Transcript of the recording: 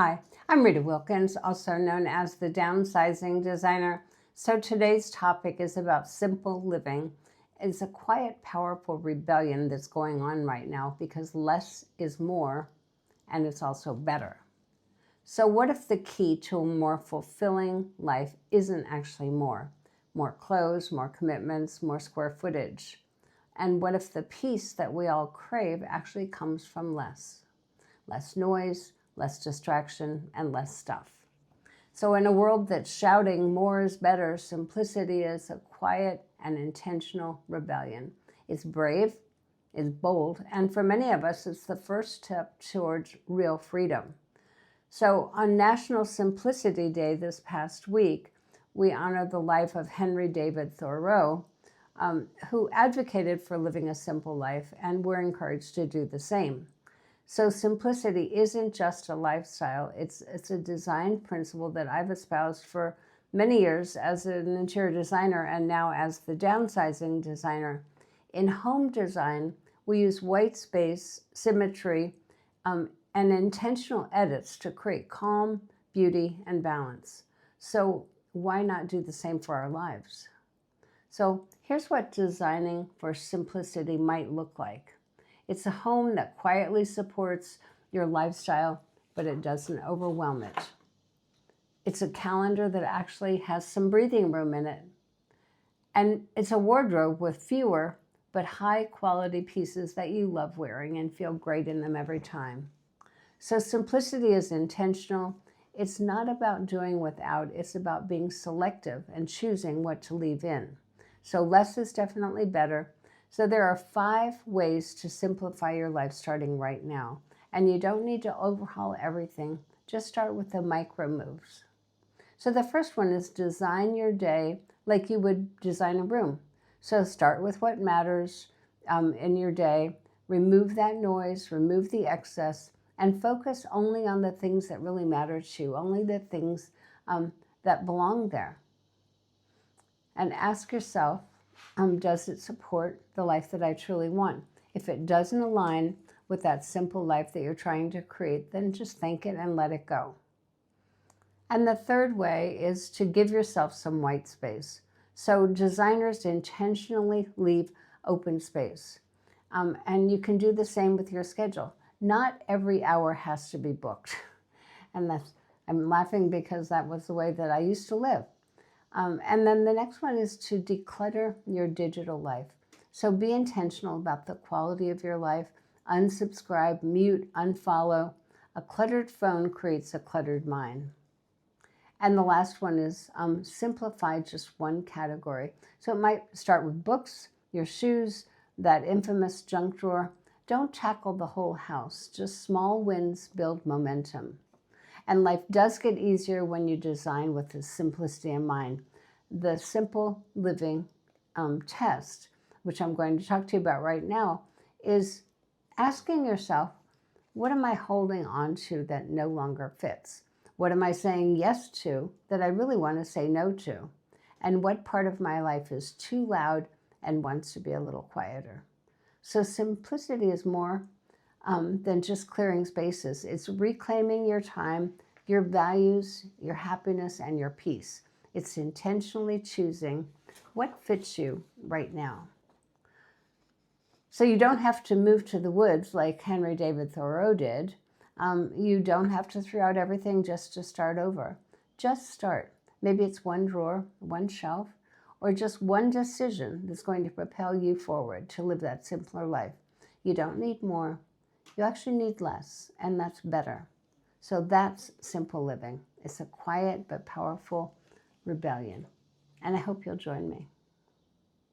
Hi, I'm Rita Wilkins, also known as the Downsizing Designer. So today's topic is about simple living. It's a quiet, powerful rebellion that's going on right now because less is more, and it's also better. So what if the key to a more fulfilling life isn't actually more? More clothes, more commitments, more square footage. And what if the peace that we all crave actually comes from less? Less noise, less distraction, and less stuff. So in a world that's shouting more is better, simplicity is a quiet and intentional rebellion. It's brave, it's bold, and for many of us, it's the first step towards real freedom. So on National Simplicity Day this past week, we honored the life of Henry David Thoreau, who advocated for living a simple life, and we're encouraged to do the same. So simplicity isn't just a lifestyle, it's a design principle that I've espoused for many years as an interior designer and now as the downsizing designer. In home design, we use white space, symmetry, and intentional edits to create calm, beauty, and balance. So why not do the same for our lives? So here's what designing for simplicity might look like. It's a home that quietly supports your lifestyle, but it doesn't overwhelm it. It's a calendar that actually has some breathing room in it. And it's a wardrobe with fewer but high quality pieces that you love wearing and feel great in them every time. So simplicity is intentional. It's not about doing without, it's about being selective and choosing what to leave in. So less is definitely better. So there are 5 ways to simplify your life starting right now. And you don't need to overhaul everything. Just start with the micro moves. So the first one is design your day like you would design a room. So start with what matters in your day. Remove that noise, remove the excess, and focus only on the things that really matter to you, only the things that belong there. And ask yourself, does it support the life that I truly want? If it doesn't align with that simple life that you're trying to create, then just thank it and let it go. And the third way is to give yourself some white space. So designers intentionally leave open space. And you can do the same with your schedule. Not every hour has to be booked. And I'm laughing because that was the way that I used to live. And then the next one is to declutter your digital life. So be intentional about the quality of your life. Unsubscribe, mute, unfollow. A cluttered phone creates a cluttered mind. And the last one is simplify just one category. So it might start with books, your shoes, that infamous junk drawer. Don't tackle the whole house. Just small wins build momentum. And life does get easier when you design with the simplicity in mind. The simple living test, which I'm going to talk to you about right now, is asking yourself, what am I holding on to that no longer fits? What am I saying yes to that I really want to say no to? And what part of my life is too loud and wants to be a little quieter? So simplicity is more than just clearing spaces. It's reclaiming your time, your values, your happiness, and your peace. It's intentionally choosing what fits you right now. So you don't have to move to the woods like Henry David Thoreau did. You don't have to throw out everything just to start over. Just start. Maybe it's one drawer, one shelf, or just one decision that's going to propel you forward to live that simpler life. You don't need more. You actually need less, and that's better. So that's simple living. It's a quiet but powerful rebellion. And I hope you'll join me.